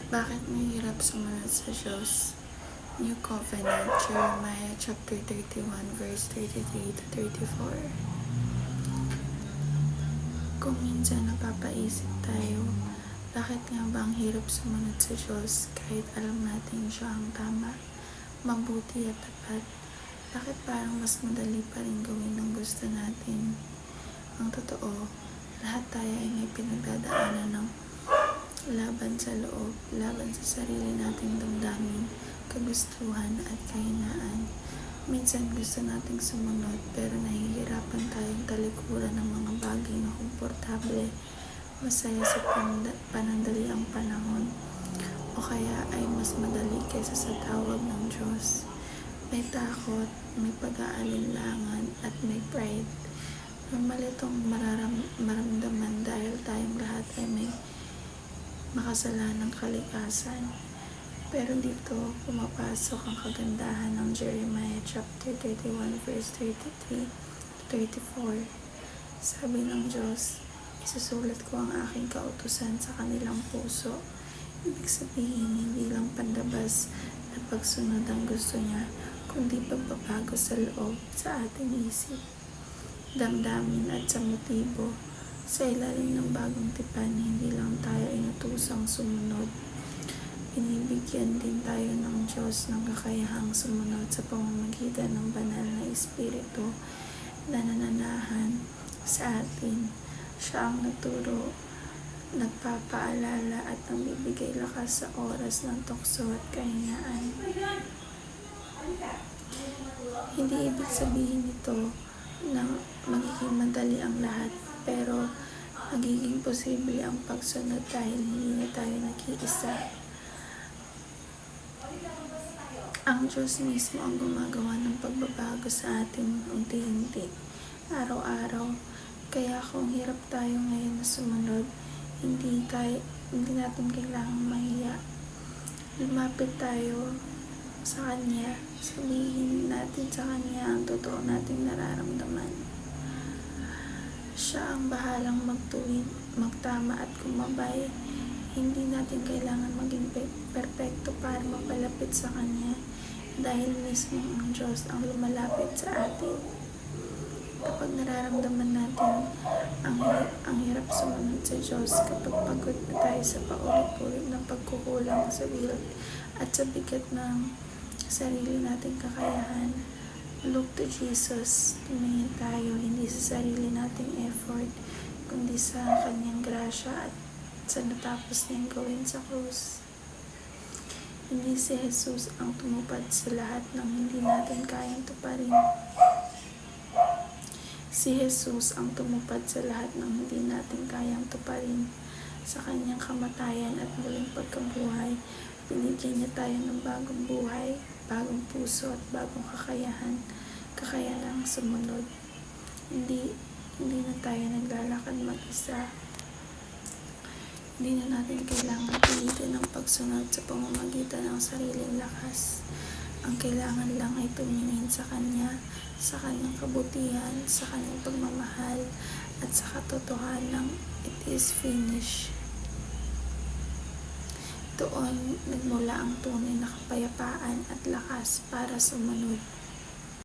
Bakit mahirap sumunod sa Diyos? New Covenant, Jeremiah chapter 31, verse 33 to 34. Kung minsan napapaisip tayo, bakit nga ba ang hirap sumunod sa Diyos kahit alam natin siya ang tama, mabuti at tapat? Bakit parang mas madali pa rin gawin ang gusto natin? Ang totoo, lahat tayo ay may pinagdadaanan ng laban sa loob, laban sa sarili nating damdamin, kagustuhan at kahinaan. Minsan gusto nating sumunod pero nahihirapan tayong talikuran ng mga bagay na komportable, masaya sa panandaliang panahon, o kaya ay mas madali kaysa sa tawag ng Diyos. May takot, may pag-aalinlangan at may pride. Normal itong maramdaman dahil tayong lahat ay may makasalanang kalikasan. Pero dito pumapasok ang kagandahan ng Jeremiah chapter 31 verse 33 34. Sabi ng Diyos, isusulat ko ang aking kautusan sa kanilang puso. Ibig sabihin, hindi lang pandabas na pagsunod ang gusto niya, kundi pagbabago sa loob, sa ating isip, damdamin at sa motibo. Sa ilalim ng bagong tipan, hindi lang tayo inutusang sumunod. Binibigyan din tayo ng Diyos ng kakayahang sumunod sa pamamagitan ng banal na Espiritu na nananahan sa atin. Siya ang nagturo, nagpapaalala at nagbibigay lakas sa oras ng tukso at kahinaan. Hindi ibig sabihin nito na magiging madali ang lahat, pero magiging posible ang pagsunod dahil hindi na tayo nag-iisa. Ang Diyos mismo ang gumagawa ng pagbabago sa atin unti-unti, araw-araw. Kaya kung hirap tayo ngayon na sumunod, hindi natin kailangang mahiya. Lumapit tayo sa Kanya, sabihin natin sa Kanya ang totoo nating nararamdaman. Siya ang bahalang magtuwid, magtama at kumabay. Hindi natin kailangan maging perpekto para mapalapit sa Kanya, dahil mismo ang Diyos ang lumalapit sa atin. Kapag nararamdaman natin ang hirap sumunod sa Diyos, kapag pagod na tayo sa paulit-ulit ng pagkukulang sa will at sa bigat ng sarili nating kakayahan, look to Jesus. Tumingin tayo hindi sa sarili nating effort, kundi sa Kanyang grasya at sa natapos niyang gawin sa krus. Hindi si Jesus ang tumupad sa lahat ng hindi natin kayang tuparin. Si Jesus ang tumupad sa lahat ng hindi natin kayang tuparin. Sa Kanyang kamatayan at muling pagkabuhay, binigyan niya tayo ng bagong buhay, bagong puso at bagong kakayanang sumunod. Hindi na tayo naglalakad mag-isa. Hindi na natin kailangan pilitin ang pagsunod sa pamamagitan ng sariling lakas. Ang kailangan lang ay tumingin sa Kanya, sa Kanyang kabutihan, sa Kanyang pagmamahal, at sa katotohanan ng it is finished. Doon nagmula ang tunay na kapayapaan at lakas para sumunod.